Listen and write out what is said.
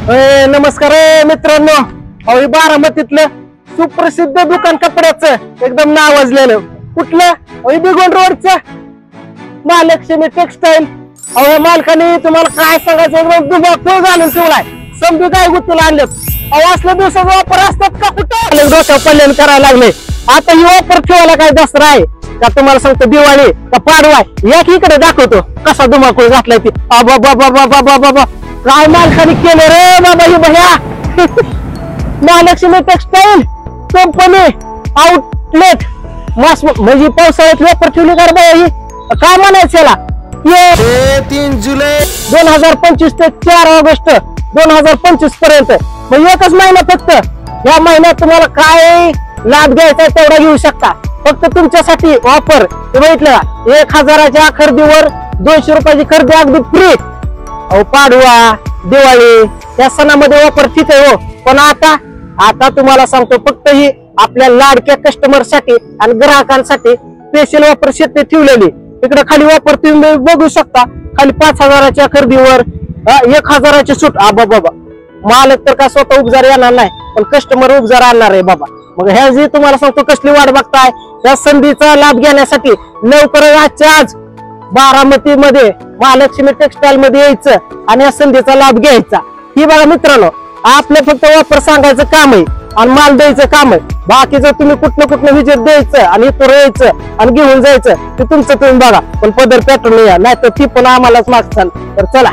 नमस्कार मित्रांनो, अहो बारामतीतलं सुप्रसिद्ध दुकान कपड्याचं एकदम नावाजलेलं कुठलं बिगोन रोडचं महालक्ष्मी टेक्सटाईल। अहो मालकाने तुम्हाला काय सांगायचं, एकदम दुबाळ घालून ठेवलाय। समजू काय गुत्तूला आणलेत। अहो असल्या दिवसाचा वापर असतात का कुठं डोक्या कल्याण करायला लागले। आता ही वापर ठेवायला काय दसरा आहे का तुम्हाला सांगतो, दिवाळी का पाडवा या की इकडे दाखवतो कसा धुमाकूळ घातलाय ती। बाबा काय मालकाने केलं रे बाबा ही भया। महालक्ष्मी टेक्सटाईल कंपनी आउटलेट मास म्हणजे पावसाळ्यात वापर ठेवली का बाबा ही, काय म्हणायचं याला। 3 जुलै 2025 ते 4 ऑगस्ट 2025 पर्यंत म्हणजे एकच महिना फक्त। या महिन्यात तुम्हाला काय लाभ घ्यायचा तेवढा घेऊ शकता। फक्त तुमच्यासाठी ऑफर बघितलं का, 1000च्या खरेदीवर 200 रुपयाची खरेदी अगदी फ्री। अहो पाडवा दिवाळी या सणामध्ये वापर ठीक आहे हो, पण आता तुम्हाला सांगतो फक्त ही आपल्या लाडक्या कस्टमर साठी आणि ग्राहकांसाठी स्पेशल वापर शेती ठेवलेली। इकडे खाली वापर तुम्ही बघू शकता, खाली 5000च्या खरेदीवर 1000ची सूट। बाबा मालक तर का स्वतः उपजार येणार नाही, पण कस्टमर उपजार आणणार आहे बाबा। मग ह्या जी तुम्हाला सांगतो कसली वाट बघताय, या संधीचा लाभ घेण्यासाठी लवकर आजच्या आज बारामती मध्ये महालक्ष्मी टेक्सटाईल मध्ये यायचं आणि या संधीचा लाभ घ्यायचा। ही बघा मित्रांनो, आपलं फक्त वापर सांगायचं काम आहे आणि माल द्यायचं काम आहे। बाकीचं तुम्ही कुठलं विजिट द्यायचं आणि इथं यायचं आणि घेऊन जायचं ते तुमचं तुम्ही बघा, पण पदर पेटून या नाही तर ती पण आम्हालाच मागचाल। तर चला।